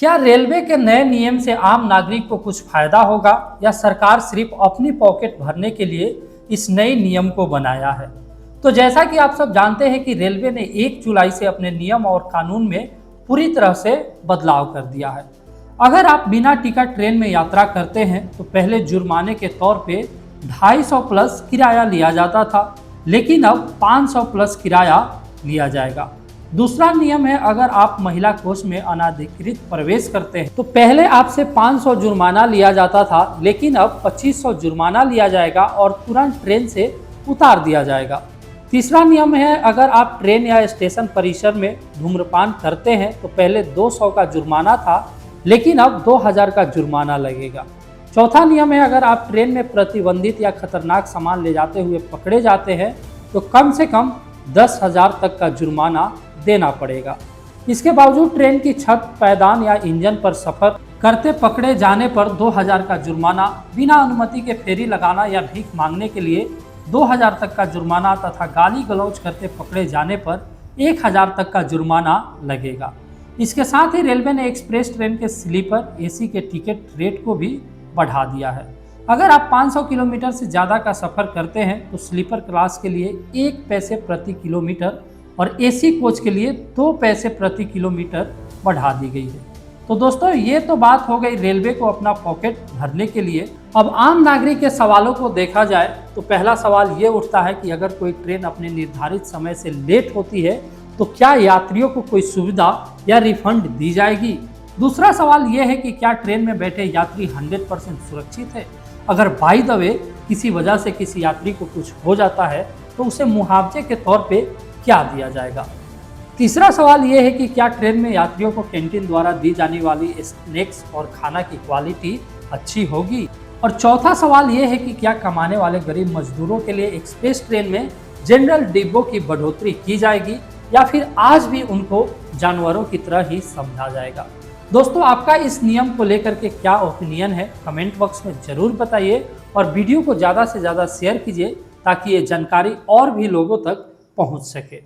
क्या रेलवे के नए नियम से आम नागरिक को कुछ फायदा होगा या सरकार सिर्फ अपनी पॉकेट भरने के लिए इस नए नियम को बनाया है? तो जैसा कि आप सब जानते हैं कि रेलवे ने 1 जुलाई से अपने नियम और कानून में पूरी तरह से बदलाव कर दिया है। अगर आप बिना टिकट ट्रेन में यात्रा करते हैं तो पहले जुर्माने के तौर पे 250 प्लस किराया लिया जाता था, लेकिन अब 500 प्लस किराया लिया जाएगा। दूसरा नियम है, अगर आप महिला कोच में अनाधिकृत प्रवेश करते हैं तो पहले आपसे 500 जुर्माना लिया जाता था, लेकिन अब 2500 जुर्माना लिया जाएगा और तुरंत ट्रेन से उतार दिया जाएगा। तीसरा नियम है, अगर आप ट्रेन या स्टेशन परिसर में धूम्रपान करते हैं तो पहले 200 का जुर्माना था, लेकिन अब 2000 का जुर्माना लगेगा। चौथा नियम है, अगर आप ट्रेन में प्रतिबंधित या खतरनाक सामान ले जाते हुए पकड़े जाते हैं तो कम से कम 10,000 तक का जुर्माना देना पड़ेगा। इसके बावजूद ट्रेन की छत, पैदान या इंजन पर सफर करते पकड़े जाने पर 2000 का जुर्माना, बिना अनुमति के फेरी लगाना या भीख मांगने के लिए 2000 तक का जुर्माना तथा गाली गलौज करते पकड़े जाने पर 1000 तक का जुर्माना लगेगा। इसके साथ ही रेलवे ने एक्सप्रेस ट्रेन के स्लीपर एसी के टिकट रेट को भी बढ़ा दिया है। अगर आप 500 किलोमीटर से ज़्यादा का सफ़र करते हैं तो स्लीपर क्लास के लिए 1 पैसे प्रति किलोमीटर और एसी कोच के लिए 2 पैसे प्रति किलोमीटर बढ़ा दी गई है। तो दोस्तों, ये तो बात हो गई रेलवे को अपना पॉकेट भरने के लिए। अब आम नागरिक के सवालों को देखा जाए तो पहला सवाल ये उठता है कि अगर कोई ट्रेन अपने निर्धारित समय से लेट होती है तो क्या यात्रियों को कोई सुविधा या रिफंड दी जाएगी? दूसरा सवाल ये है कि क्या ट्रेन में बैठे यात्री 100% सुरक्षित है? अगर बाय द वे किसी वजह से किसी यात्री को कुछ हो जाता है तो उसे मुआवजे के तौर पे क्या दिया जाएगा? तीसरा सवाल ये है कि क्या ट्रेन में यात्रियों को कैंटीन द्वारा दी जाने वाली स्नैक्स और खाना की क्वालिटी अच्छी होगी? और चौथा सवाल ये है कि क्या कमाने वाले गरीब मजदूरों के लिए एक्सप्रेस ट्रेन में जनरल डिब्बों की बढ़ोतरी की जाएगी या फिर आज भी उनको जानवरों की तरह ही समझा जाएगा? दोस्तों, आपका इस नियम को लेकर के क्या ओपिनियन है, कमेंट बॉक्स में जरूर बताइए और वीडियो को ज़्यादा से ज़्यादा शेयर कीजिए ताकि ये जानकारी और भी लोगों तक पहुंच सके।